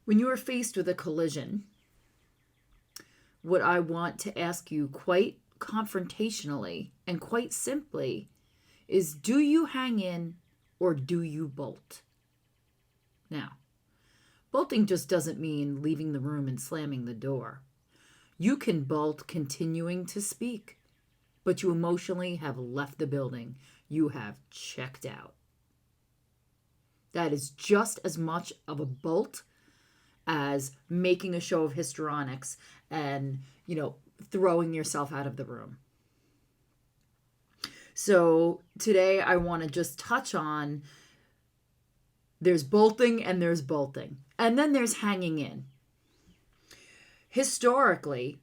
When you are faced with a collision, what I want to ask you quite confrontationally and quite simply is, do you hang in or do you bolt? Now, bolting just doesn't mean leaving the room and slamming the door. You can bolt continuing to speak, but you emotionally have left the building. You have checked out. That is just as much of a bolt as making a show of histrionics and, throwing yourself out of the room. So today I want to just touch on, there's bolting and there's bolting. And then there's hanging in. Historically,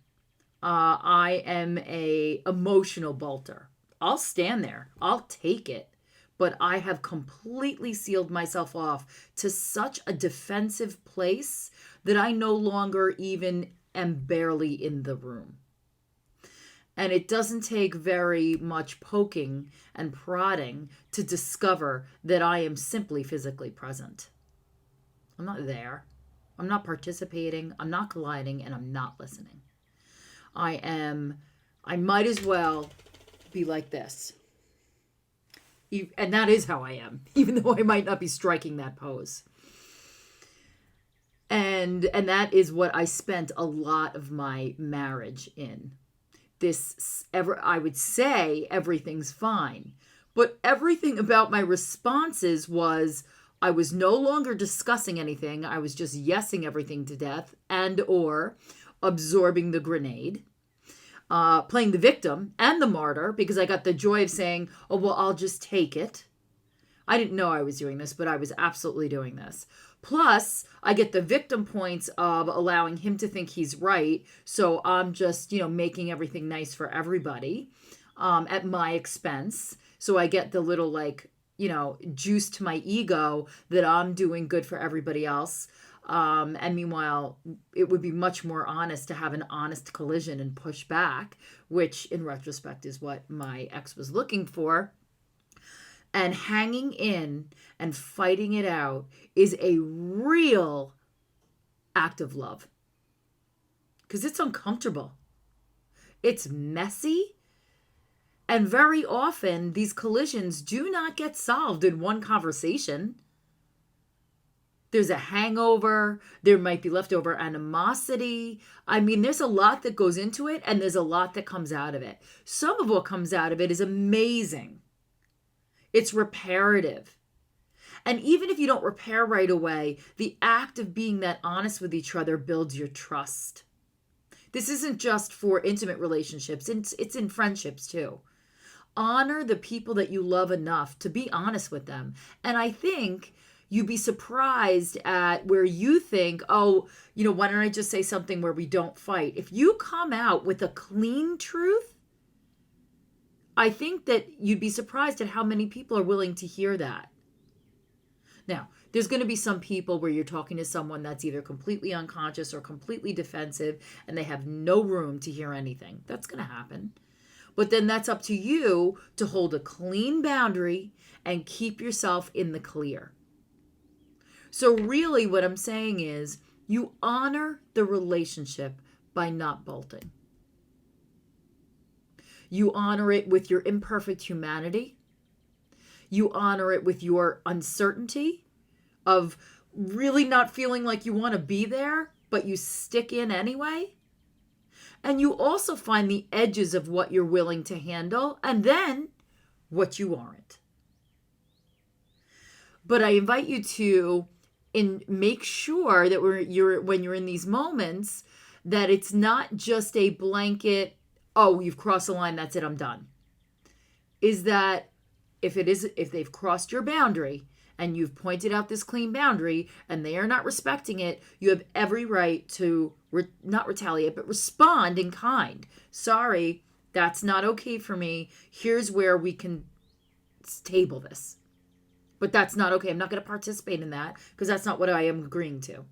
I am a emotional bolter. I'll stand there. I'll take it. But I have completely sealed myself off to such a defensive place that I no longer even am barely in the room. And it doesn't take very much poking and prodding to discover that I am simply physically present. I'm not there. I'm not participating. I'm not colliding, and I'm not listening. I might as well be like this. And that is how I am, even though I might not be striking that pose. And that is what I spent a lot of my marriage in. I would say everything's fine, but everything about my responses was, I was no longer discussing anything. I was just yesing everything to death and or absorbing the grenade, playing the victim and the martyr, because I got the joy of saying, oh, well, I'll just take it. I didn't know I was doing this, but I was absolutely doing this. Plus, I get the victim points of allowing him to think he's right. So I'm just, making everything nice for everybody at my expense. So I get the little juice to my ego that I'm doing good for everybody else. And meanwhile, it would be much more honest to have an honest collision and push back, which in retrospect is what my ex was looking for. And hanging in and fighting it out is a real act of love. Because it's uncomfortable. It's messy. And very often, these collisions do not get solved in one conversation. There's a hangover. There might be leftover animosity. I mean, there's a lot that goes into it, and there's a lot that comes out of it. Some of what comes out of it is amazing. It's reparative. And even if you don't repair right away, the act of being that honest with each other builds your trust. This isn't just for intimate relationships. It's in friendships too. Honor the people that you love enough to be honest with them. And I think you'd be surprised at where you think, oh, why don't I just say something where we don't fight? If you come out with a clean truth, I think that you'd be surprised at how many people are willing to hear that. Now, there's going to be some people where you're talking to someone that's either completely unconscious or completely defensive, and they have no room to hear anything. That's going to happen. But then that's up to you to hold a clean boundary and keep yourself in the clear. So really what I'm saying is, you honor the relationship by not bolting. You honor it with your imperfect humanity. You honor it with your uncertainty of really not feeling like you want to be there, but you stick in anyway. And you also find the edges of what you're willing to handle and then what you aren't. But I invite you to make sure that when you're in these moments, that it's not just a blanket, oh, you've crossed the line, that's it, I'm done. Is that if they've crossed your boundary and you've pointed out this clean boundary and they are not respecting it, you have every right to not retaliate, but respond in kind. Sorry, that's not okay for me. Here's where we can table this. But that's not okay. I'm not going to participate in that because that's not what I am agreeing to.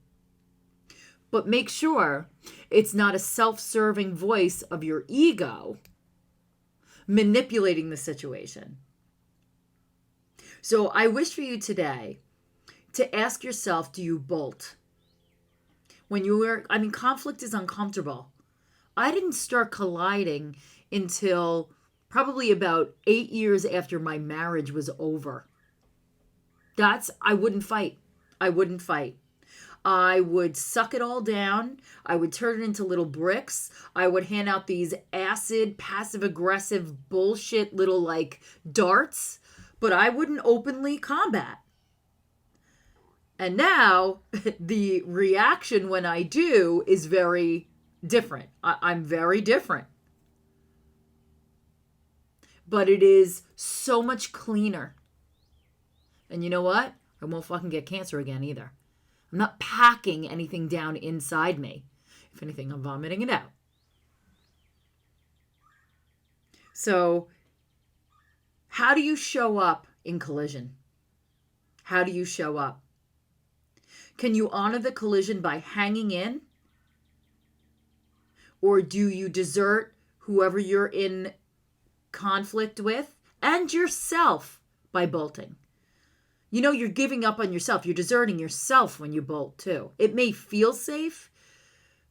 But make sure it's not a self-serving voice of your ego manipulating the situation. So I wish for you today to ask yourself, do you bolt? Conflict is uncomfortable. I didn't start colliding until probably about 8 years after my marriage was over. I wouldn't fight. I wouldn't fight. I would suck it all down. I would turn it into little bricks. I would hand out these acid, passive aggressive bullshit little like darts, but I wouldn't openly combat. And now the reaction when I do is very different. I'm very different. But it is so much cleaner. And you know what? I won't fucking get cancer again either. I'm not packing anything down inside me. If anything, I'm vomiting it out. So, how do you show up in collision? How do you show up? Can you honor the collision by hanging in? Or do you desert whoever you're in conflict with and yourself by bolting? You're giving up on yourself. You're deserting yourself when you bolt too. It may feel safe,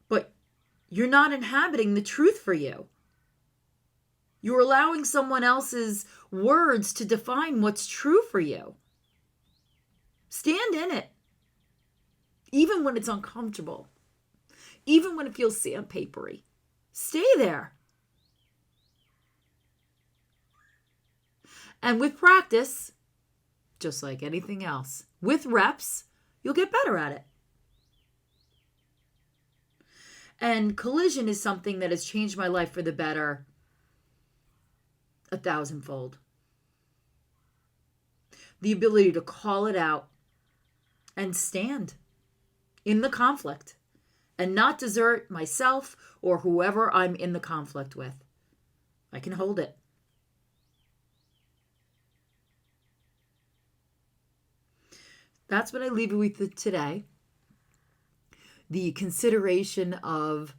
but you're not inhabiting the truth for you. You're allowing someone else's words to define what's true for you. Stand in it. Even when it's uncomfortable. Even when it feels sandpapery. Stay there. And with practice, just like anything else, with reps, you'll get better at it. And collision is something that has changed my life for the better 1,000-fold. The ability to call it out and stand in the conflict and not desert myself or whoever I'm in the conflict with. I can hold it. That's what I leave you with today. The consideration of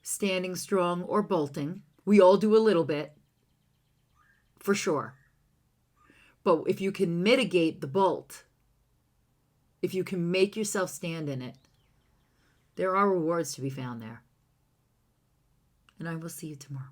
standing strong or bolting. We all do a little bit, for sure. But if you can mitigate the bolt, if you can make yourself stand in it, there are rewards to be found there. And I will see you tomorrow.